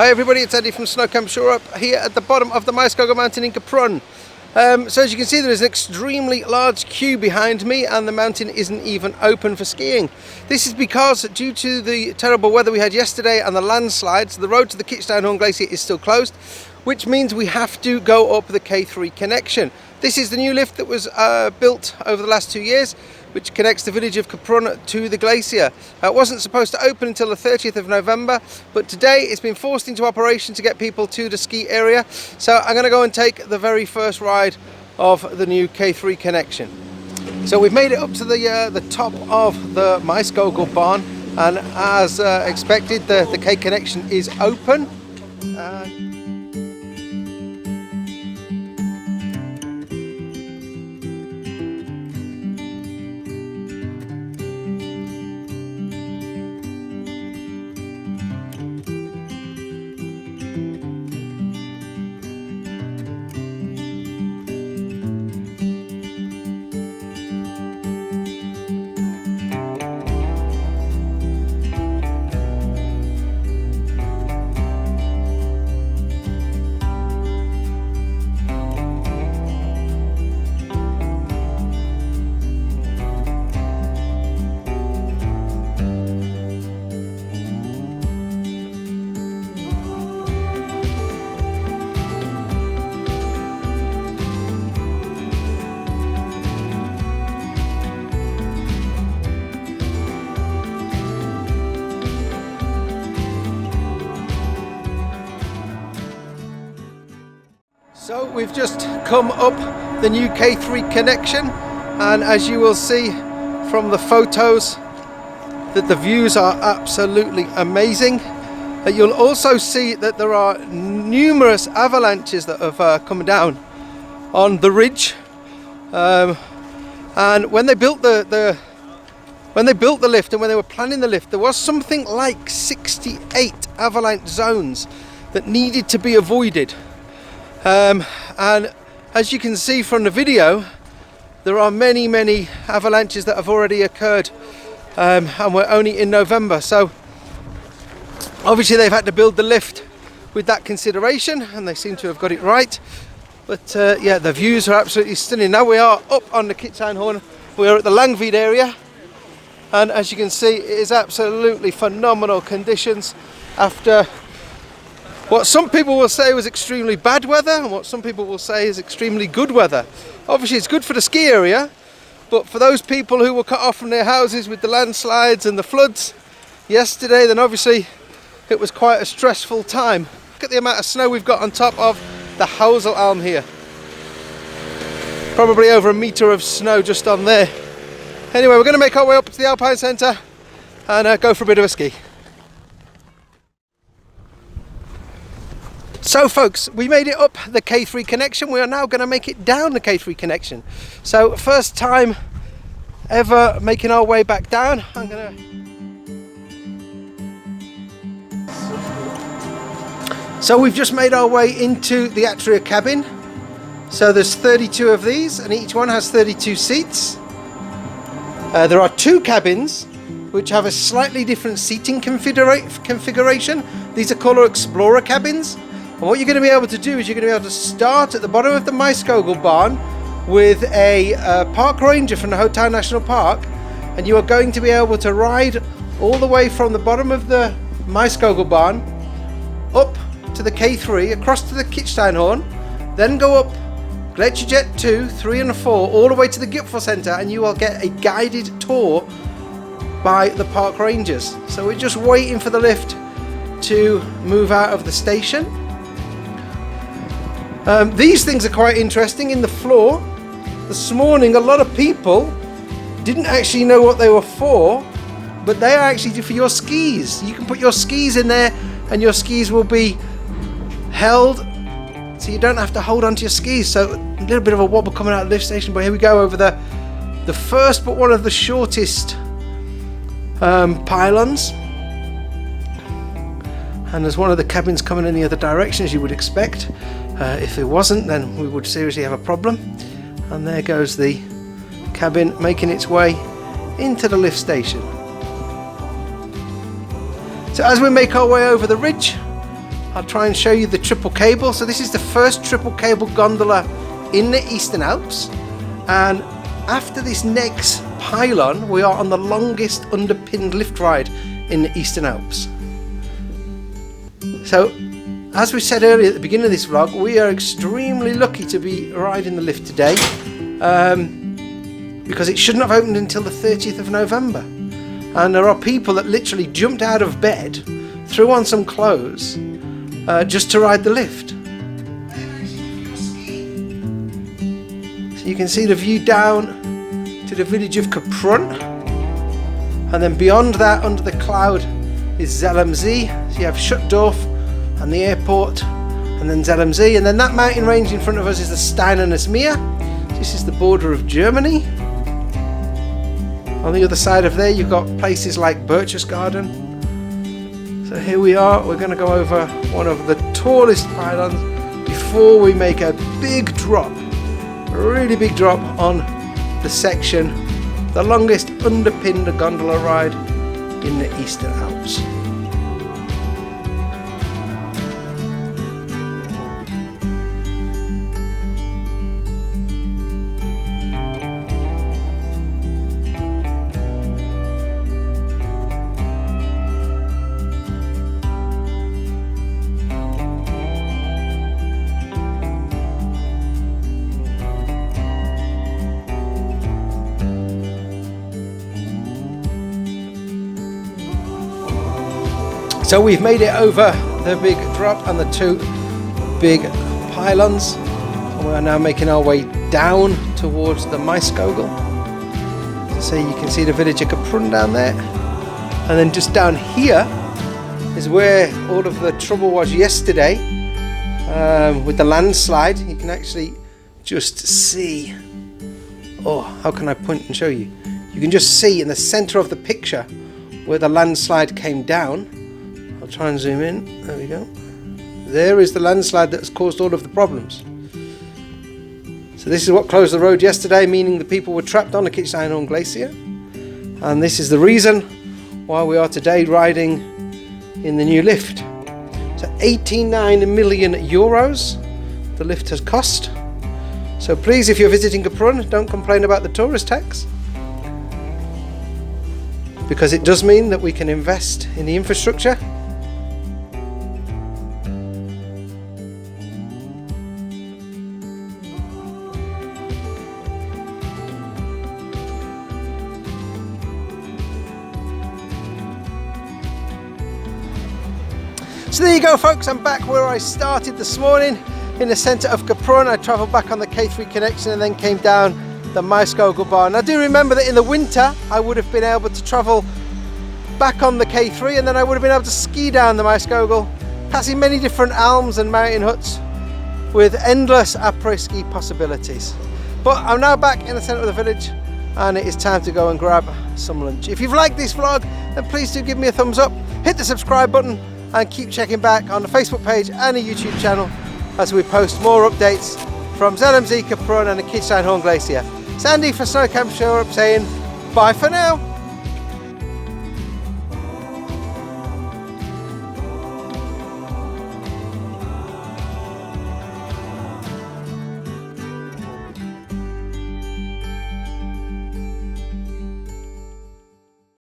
Hi everybody, it's Andy from Snow Camp Shore up here at the bottom of the Maiskogel mountain in Kaprun. So as you can see, there is an extremely large queue behind me and the mountain isn't even open for skiing. This is because due to the terrible weather we had yesterday and the landslides, the road to the Kitzsteinhorn glacier is still closed, which means we have to go up the K3 connection. This is the new lift that was built over the last 2 years, which connects the village of Kaprun to the glacier. It wasn't supposed to open until the 30th of November, but today it's been forced into operation to get people to the ski area. So I'm going to go and take the very first ride of the new K3 connection. So we've made it up to the top of the Maiskogel barn, and as expected, the K connection is open. So we've just come up the new K3 connection, and as you will see from the photos that the views are absolutely amazing. You'll also see that there are numerous avalanches that have come down on the ridge, and when they built the lift and when they were planning the lift, there was something like 68 avalanche zones that needed to be avoided. And as you can see from the video, there are many avalanches that have already occurred, and we're only in November, so obviously they've had to build the lift with that consideration, and they seem to have got it right. But yeah, the views are absolutely stunning. Now we are up on the Kitzsteinhorn. We are at the Langvide area, and as you can see, it is absolutely phenomenal conditions after what some people will say was extremely bad weather and what some people will say is extremely good weather. Obviously it's good for the ski area, but for those people who were cut off from their houses with the landslides and the floods yesterday, then obviously it was quite a stressful time. Look at the amount of snow we've got on top of the Hausel here. Probably over a metre of snow just on there. Anyway, we're going to make our way up to the Alpine Centre and go for a bit of a ski. So folks, we made it up the K3 connection. We are now going to make it down the K3 connection. So first time ever making our way back down. So we've just made our way into the Atria cabin. So there's 32 of these and each one has 32 seats. There are two cabins which have a slightly different seating configuration. These are called Explorer cabins. And what you're going to be able to do is you're going to be able to start at the bottom of the Maiskogel barn with a park ranger from the Hotel National Park, and you are going to be able to ride all the way from the bottom of the Maiskogel barn up to the K3, across to the Kitzsteinhorn, then go up Glacier 2, 3 and 4 all the way to the Gipfel Center, and you will get a guided tour by the park rangers. So we're just waiting for the lift to move out of the station. These things are quite interesting. In the floor this morning, a lot of people didn't actually know what they were for, but they are actually for your skis. You can put your skis in there and your skis will be held, so you don't have to hold onto your skis. So a little bit of a wobble coming out of the lift station, but here we go over the first but one of the shortest pylons. And there's one of the cabins coming in the other direction, as you would expect. If it wasn't, then we would seriously have a problem. And there goes the cabin making its way into the lift station. So as we make our way over the ridge, I'll try and show you the triple cable. So this is the first triple cable gondola in the Eastern Alps, and after this next pylon we are on the longest underpinned lift ride in the Eastern Alps. So as we said earlier at the beginning of this vlog, we are extremely lucky to be riding the lift today, because it shouldn't have opened until the 30th of November, and there are people that literally jumped out of bed, threw on some clothes just to ride the lift. So you can see the view down to the village of Kaprun, and then beyond that under the cloud is Zellamzee. So you have Schuttdorf and the airport, and then Zellamzee, and then that mountain range in front of us is the Steinernes Meer. This is the border of Germany. On the other side of there you've got places like Berchtesgaden. So here we are, we're going to go over one of the tallest pylons before we make a big drop, a really big drop on the section, the longest underpinned gondola ride in the Eastern Alps. So we've made it over the big drop and the two big pylons, and we are now making our way down towards the Maiskogel. So you can see the village of Kaprun down there, and then just down here is where all of the trouble was yesterday with the landslide. You can actually just see, oh, how can I point and show you? You can just see in the center of the picture where the landslide came down. I'll try and zoom in. There we go. There is the landslide that's caused all of the problems. So this is what closed the road yesterday, meaning the people were trapped on the Kitzsteinhorn glacier. And this is the reason why we are today riding in the new lift. So 89 million euros the lift has cost. So please, if you're visiting Kaprun, don't complain about the tourist tax, because it does mean that we can invest in the infrastructure. So there you go folks, I'm back where I started this morning in the centre of Kaprun. I travelled back on the K3 connection and then came down the Maiskogel bar. I do remember that in the winter I would have been able to travel back on the K3, and then I would have been able to ski down the Maiskogel, passing many different elms and mountain huts with endless après-ski possibilities. But I'm now back in the centre of the village and it is time to go and grab some lunch. If you've liked this vlog, then please do give me a thumbs up, hit the subscribe button, and keep checking back on the Facebook page and the YouTube channel as we post more updates from Zellamzee, Kaprun and the Kitzsteinhorn Glacier. Sandy for Snow Camp Show up saying bye for now.